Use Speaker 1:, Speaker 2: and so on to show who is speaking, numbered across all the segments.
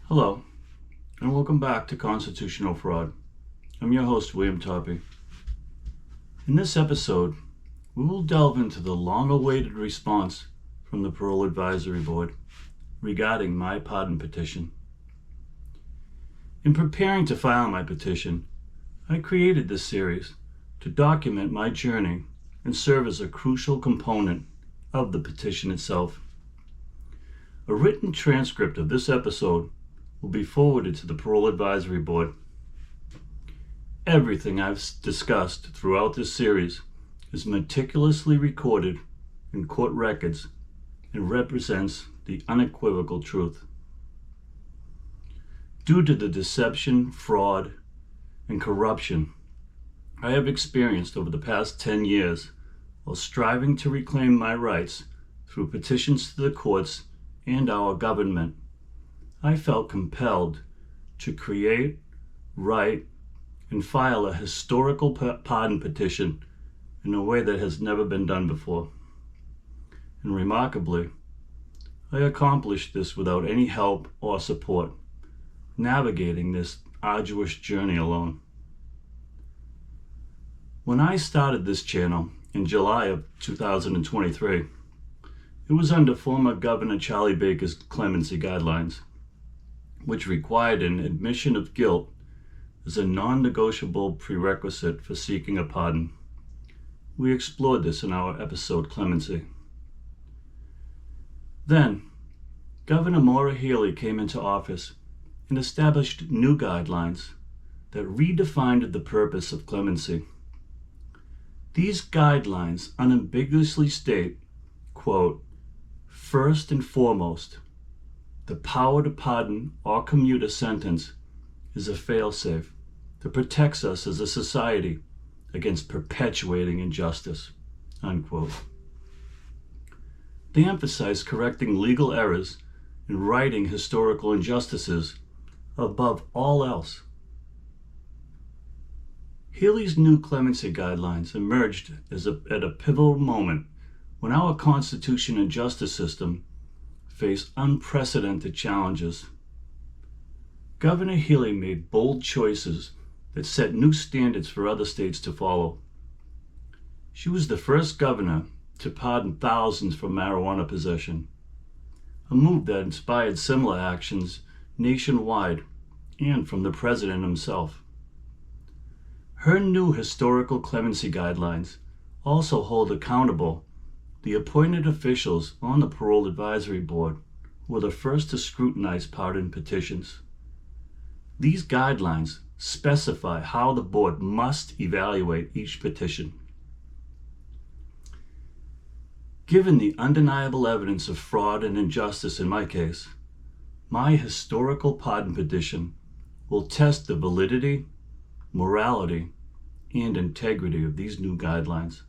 Speaker 1: Hello, and welcome back to Constitutional Fraud. I'm your host, William Toppi. In this episode, we will delve into the long-awaited response from the Parole Advisory Board regarding my pardon petition. In preparing to file my petition, I created this series to document my journey and serve as a crucial component of the petition itself. A written transcript of this episode will be forwarded to the Parole Advisory Board. Everything I've discussed throughout this series is meticulously recorded in court records and represents the unequivocal truth. Due to the deception, fraud, and corruption I have experienced over the past 10 years while striving to reclaim my rights through petitions to the courts and our government, I felt compelled to create, write, and file a historical pardon petition in a way that has never been done before. And remarkably, I accomplished this without any help or support, navigating this arduous journey alone. When I started this channel in July of 2023, it was under former Governor Charlie Baker's clemency guidelines, which required an admission of guilt as a non-negotiable prerequisite for seeking a pardon. We explored this in our episode Clemency. Then, Governor Maura Healey came into office and established new guidelines that redefined the purpose of clemency. These guidelines unambiguously state, quote, "First and foremost, the power to pardon or commute a sentence is a failsafe that protects us as a society against perpetuating injustice," unquote. They emphasize correcting legal errors and righting historical injustices above all else. Healey's new clemency guidelines emerged at a pivotal moment when our Constitution and justice system face unprecedented challenges. Governor Healey made bold choices that set new standards for other states to follow. She was the first governor to pardon thousands for marijuana possession, a move that inspired similar actions nationwide and from the president himself. Her new historical clemency guidelines also hold accountable the appointed officials on the Parole Advisory Board were the first to scrutinize pardon petitions. These guidelines specify how the board must evaluate each petition. Given the undeniable evidence of fraud and injustice in my case, my historical pardon petition will test the validity, morality, and integrity of these new guidelines.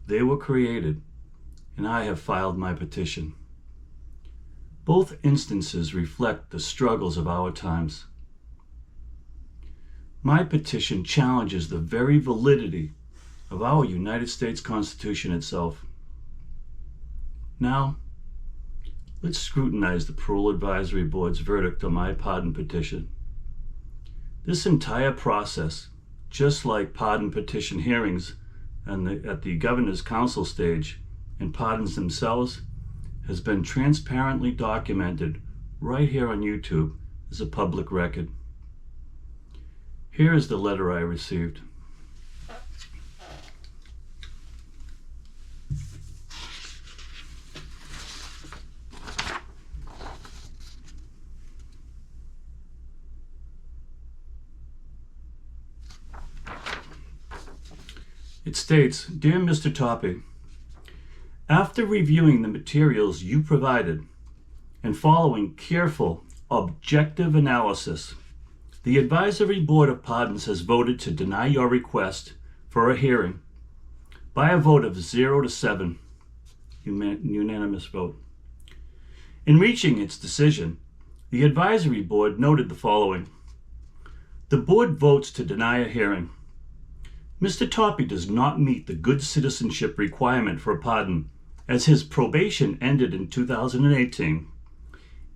Speaker 1: They were created, and I have filed my petition. Both instances reflect the struggles of our times. My petition challenges the very validity of our United States Constitution itself. Now, let's scrutinize the Parole Advisory Board's verdict on my pardon petition. This entire process, just like pardon petition hearings at the Governor's Council stage and pardons themselves, has been transparently documented right here on YouTube as a public record. Here is the letter I received. It states, "Dear Mr. Toppi, after reviewing the materials you provided and following careful, objective analysis, the Advisory Board of Pardons has voted to deny your request for a hearing by a vote of 0 to 7, unanimous vote. In reaching its decision, the Advisory Board noted the following. The Board votes to deny a hearing. Mr. Toppi does not meet the good citizenship requirement for a pardon, as his probation ended in 2018,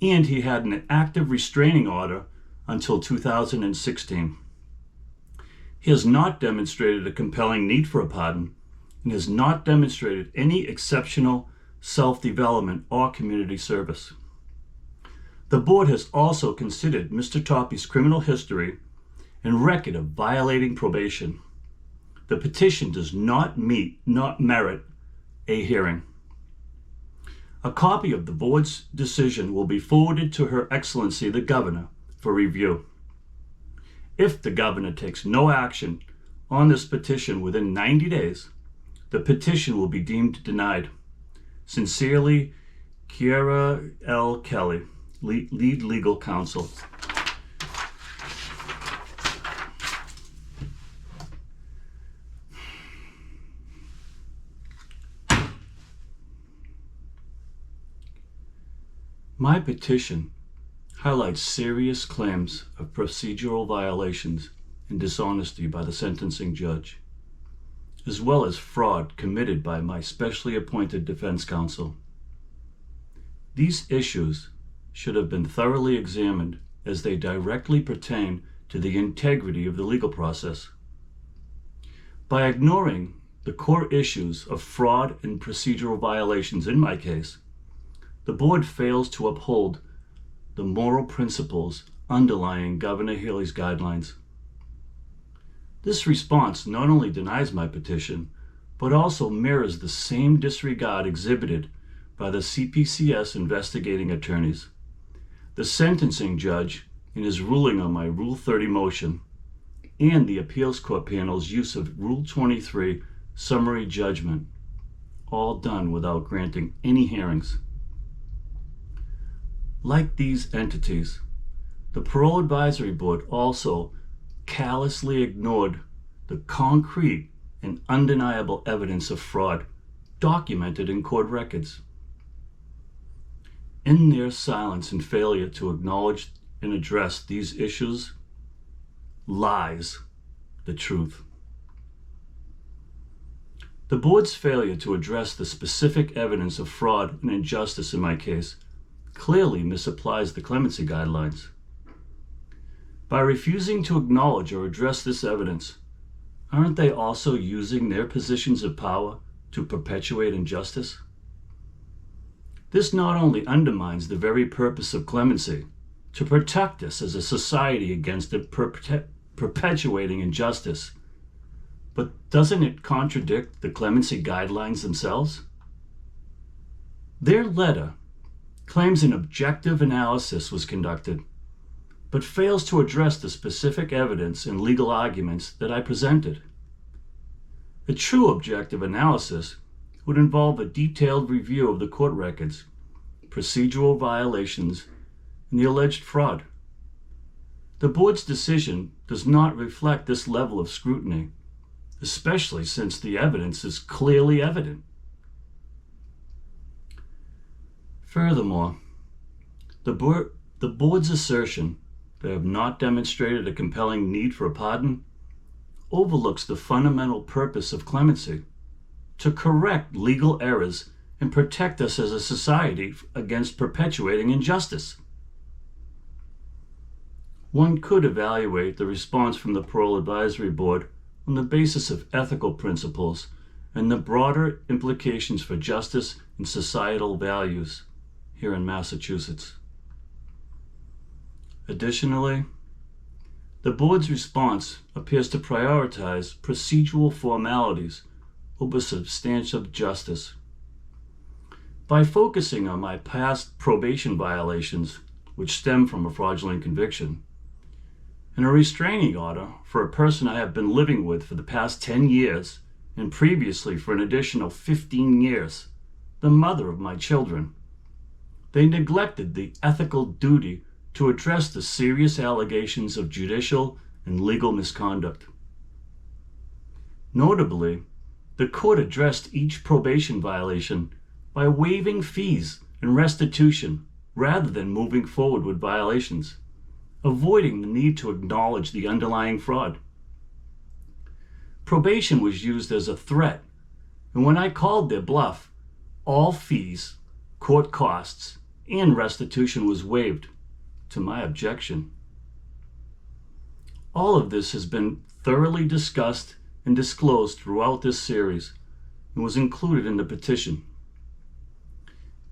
Speaker 1: and he had an active restraining order until 2016. He has not demonstrated a compelling need for a pardon and has not demonstrated any exceptional self-development or community service. The board has also considered Mr. Toppi's criminal history and record of violating probation. The petition does not merit a hearing. A copy of the board's decision will be forwarded to Her Excellency the Governor for review. If the Governor takes no action on this petition within 90 days, the petition will be deemed denied. Sincerely, Kiera L. Kelly, Lead Legal Counsel. My petition highlights serious claims of procedural violations and dishonesty by the sentencing judge, as well as fraud committed by my specially appointed defense counsel. These issues should have been thoroughly examined as they directly pertain to the integrity of the legal process. By ignoring the core issues of fraud and procedural violations in my case, the board fails to uphold the moral principles underlying Governor Healey's guidelines. This response not only denies my petition, but also mirrors the same disregard exhibited by the CPCS investigating attorneys. The sentencing judge, in his ruling on my Rule 30 motion, and the appeals court panel's use of Rule 23 summary judgment, all done without granting any hearings. Like these entities, the Parole Advisory Board also callously ignored the concrete and undeniable evidence of fraud documented in court records. In their silence and failure to acknowledge and address these issues lies the truth. The board's failure to address the specific evidence of fraud and injustice in my case clearly misapplies the clemency guidelines. By refusing to acknowledge or address this evidence, aren't they also using their positions of power to perpetuate injustice? This not only undermines the very purpose of clemency, to protect us as a society against perpetuating injustice, but doesn't it contradict the clemency guidelines themselves? Their letter claims an objective analysis was conducted, but fails to address the specific evidence and legal arguments that I presented. A true objective analysis would involve a detailed review of the court records, procedural violations, and the alleged fraud. The board's decision does not reflect this level of scrutiny, especially since the evidence is clearly evident. Furthermore, the board's assertion they have not demonstrated a compelling need for a pardon overlooks the fundamental purpose of clemency, to correct legal errors and protect us as a society against perpetuating injustice. One could evaluate the response from the Parole Advisory Board on the basis of ethical principles and the broader implications for justice and societal values here in Massachusetts. Additionally, the board's response appears to prioritize procedural formalities over substantive justice. By focusing on my past probation violations, which stem from a fraudulent conviction, and a restraining order for a person I have been living with for the past 10 years, and previously for an additional 15 years, the mother of my children, they neglected the ethical duty to address the serious allegations of judicial and legal misconduct. Notably, the court addressed each probation violation by waiving fees and restitution rather than moving forward with violations, avoiding the need to acknowledge the underlying fraud. Probation was used as a threat, and when I called their bluff, all fees, court costs, and restitution was waived, to my objection. All of this has been thoroughly discussed and disclosed throughout this series and was included in the petition.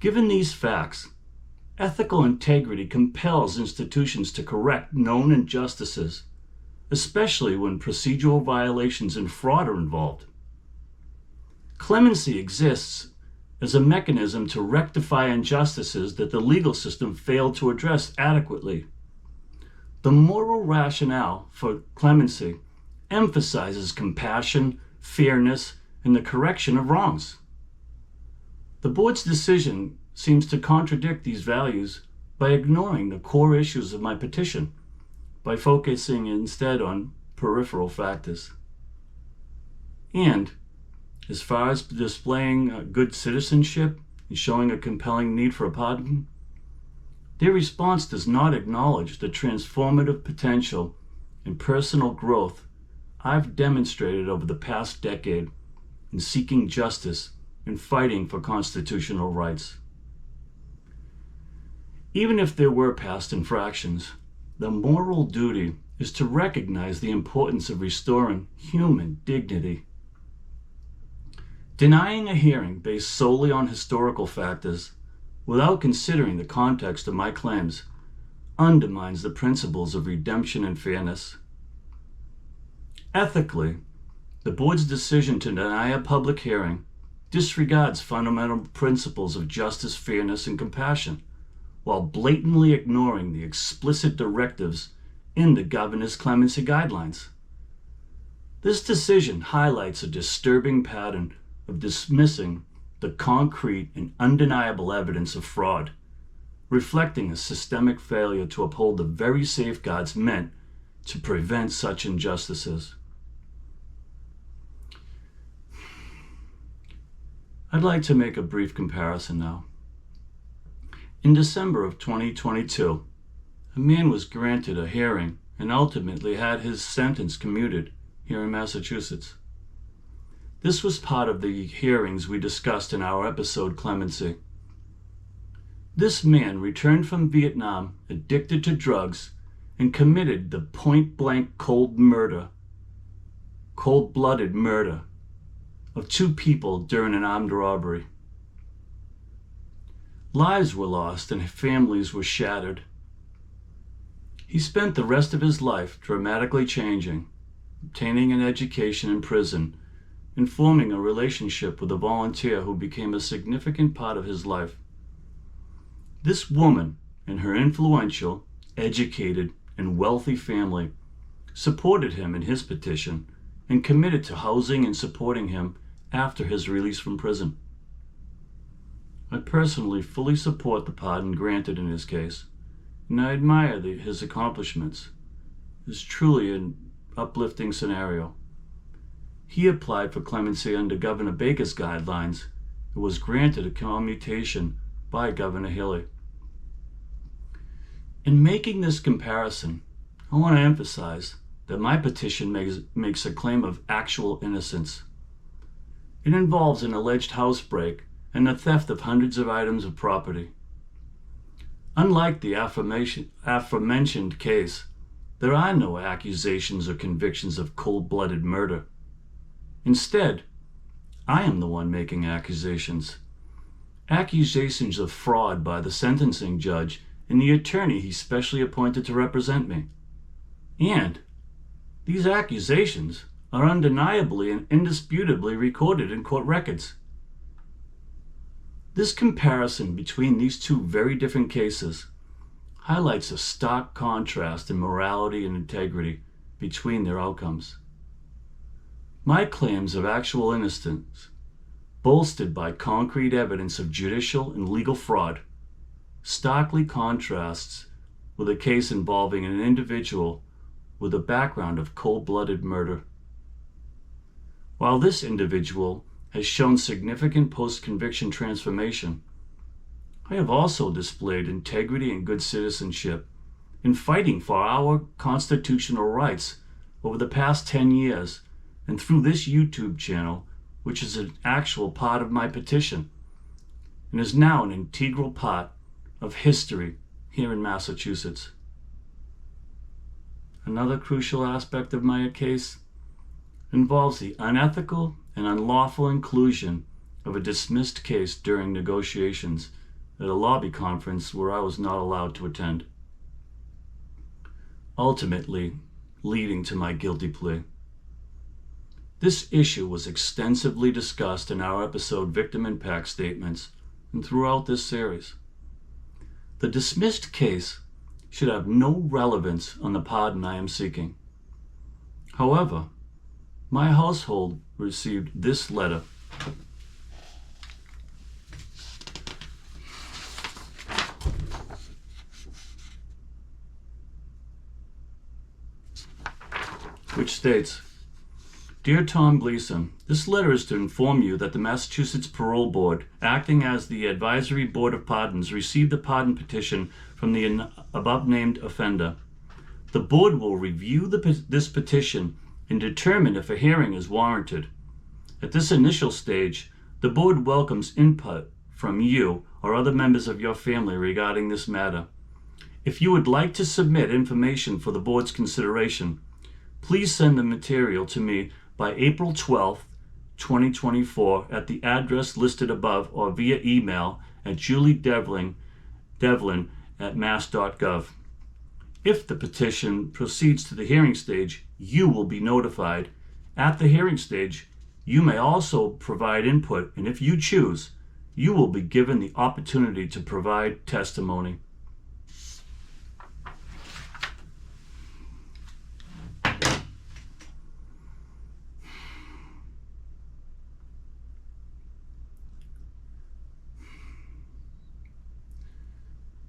Speaker 1: Given these facts, ethical integrity compels institutions to correct known injustices, especially when procedural violations and fraud are involved. Clemency exists as a mechanism to rectify injustices that the legal system failed to address adequately. The moral rationale for clemency emphasizes compassion, fairness, and the correction of wrongs. The board's decision seems to contradict these values by ignoring the core issues of my petition, by focusing instead on peripheral factors. And as far as displaying good citizenship and showing a compelling need for a pardon, their response does not acknowledge the transformative potential and personal growth I've demonstrated over the past decade in seeking justice and fighting for constitutional rights. Even if there were past infractions, the moral duty is to recognize the importance of restoring human dignity. Denying a hearing based solely on historical factors without considering the context of my claims undermines the principles of redemption and fairness. Ethically, the board's decision to deny a public hearing disregards fundamental principles of justice, fairness, and compassion, while blatantly ignoring the explicit directives in the governor's clemency guidelines. This decision highlights a disturbing pattern of dismissing the concrete and undeniable evidence of fraud, reflecting a systemic failure to uphold the very safeguards meant to prevent such injustices. I'd like to make a brief comparison now. In December of 2022, a man was granted a hearing and ultimately had his sentence commuted here in Massachusetts. This was part of the hearings we discussed in our episode Clemency. This man returned from Vietnam addicted to drugs and committed the point-blank cold-blooded murder of 2 people during an armed robbery. Lives were lost and families were shattered. He spent the rest of his life dramatically changing, obtaining an education in prison, and forming a relationship with a volunteer who became a significant part of his life. This woman and her influential, educated, and wealthy family supported him in his petition and committed to housing and supporting him after his release from prison. I personally fully support the pardon granted in his case, and I admire his accomplishments. It's truly an uplifting scenario. He applied for clemency under Governor Baker's guidelines and was granted a commutation by Governor Healey. In making this comparison, I want to emphasize that my petition makes a claim of actual innocence. It involves an alleged housebreak and the theft of hundreds of items of property. Unlike the aforementioned case, there are no accusations or convictions of cold-blooded murder. Instead, I am the one making accusations. Accusations of fraud by the sentencing judge and the attorney he specially appointed to represent me. And these accusations are undeniably and indisputably recorded in court records. This comparison between these 2 very different cases highlights a stark contrast in morality and integrity between their outcomes. My claims of actual innocence, bolstered by concrete evidence of judicial and legal fraud, starkly contrasts with a case involving an individual with a background of cold-blooded murder. While this individual has shown significant post-conviction transformation, I have also displayed integrity and good citizenship in fighting for our constitutional rights over the past 10 years and through this YouTube channel, which is an actual part of my petition and is now an integral part of history here in Massachusetts. Another crucial aspect of my case involves the unethical and unlawful inclusion of a dismissed case during negotiations at a lobby conference where I was not allowed to attend, ultimately leading to my guilty plea. This issue was extensively discussed in our episode Victim Impact Statements and throughout this series. The dismissed case should have no relevance on the pardon I am seeking. However, my household received this letter. Which states, Dear Tom Gleason, this letter is to inform you that the Massachusetts Parole Board, acting as the Advisory Board of Pardons, received a pardon petition from the above-named offender. The board will review this petition and determine if a hearing is warranted. At this initial stage, the board welcomes input from you or other members of your family regarding this matter. If you would like to submit information for the board's consideration, please send the material to me by April 12th, 2024 at the address listed above or via email at juliedevlin@mass.gov. If the petition proceeds to the hearing stage, you will be notified. At the hearing stage, you may also provide input, and if you choose, you will be given the opportunity to provide testimony.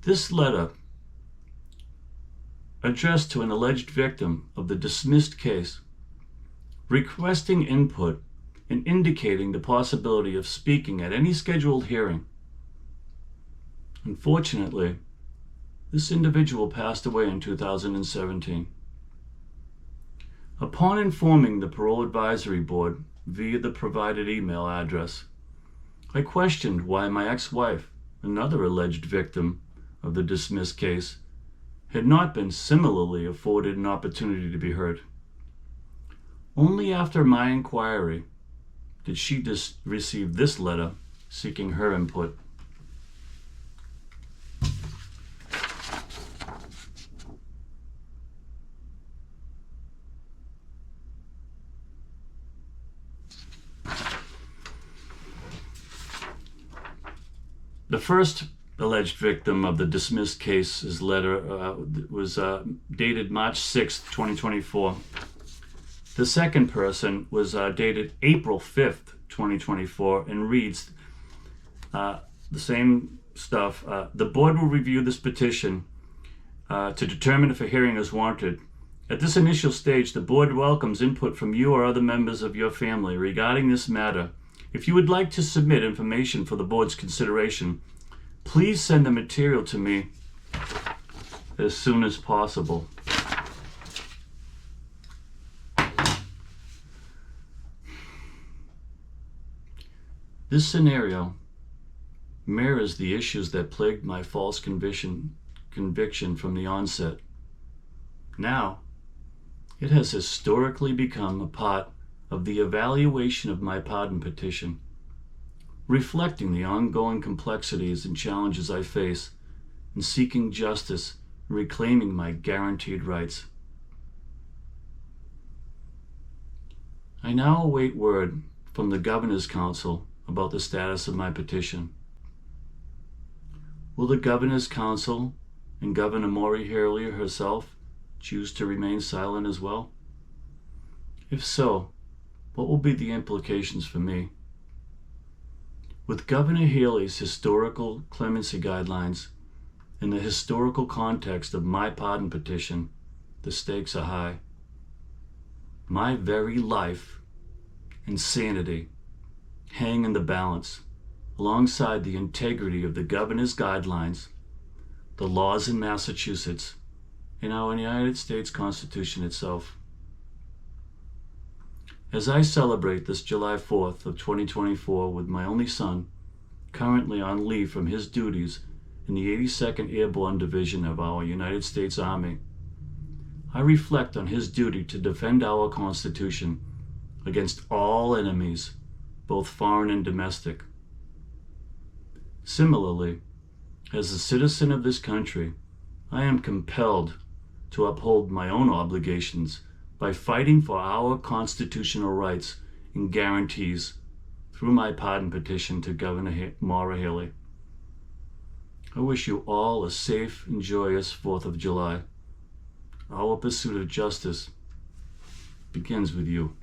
Speaker 1: This letter, addressed to an alleged victim of the dismissed case, requesting input and indicating the possibility of speaking at any scheduled hearing. Unfortunately, this individual passed away in 2017. Upon informing the Parole Advisory Board via the provided email address, I questioned why my ex-wife, another alleged victim of the dismissed case, had not been similarly afforded an opportunity to be heard. Only after my inquiry did she receive this letter seeking her input. The first alleged victim of the dismissed case's letter was dated March 6th, 2024. The second person was dated April 5th, 2024, and reads the same stuff. The board will review this petition to determine if a hearing is warranted. At this initial stage, the board welcomes input from you or other members of your family regarding this matter. If you would like to submit information for the board's consideration, please send the material to me as soon as possible. This scenario mirrors the issues that plagued my false conviction from the onset. Now, it has historically become a part of the evaluation of my pardon petition, reflecting the ongoing complexities and challenges I face in seeking justice and reclaiming my guaranteed rights. I now await word from the Governor's Council about the status of my petition. Will the Governor's Council and Governor Maura Healey herself choose to remain silent as well? If so, what will be the implications for me? With Governor Healey's historical clemency guidelines and the historical context of my pardon petition, the stakes are high. My very life and sanity hang in the balance, alongside the integrity of the Governor's guidelines, the laws in Massachusetts, and our United States Constitution itself. As I celebrate this July 4th of 2024 with my only son, currently on leave from his duties in the 82nd Airborne Division of our United States Army, I reflect on his duty to defend our Constitution against all enemies, both foreign and domestic. Similarly, as a citizen of this country, I am compelled to uphold my own obligations by fighting for our constitutional rights and guarantees through my pardon petition to Governor Maura Healey. I wish you all a safe and joyous 4th of July. Our pursuit of justice begins with you.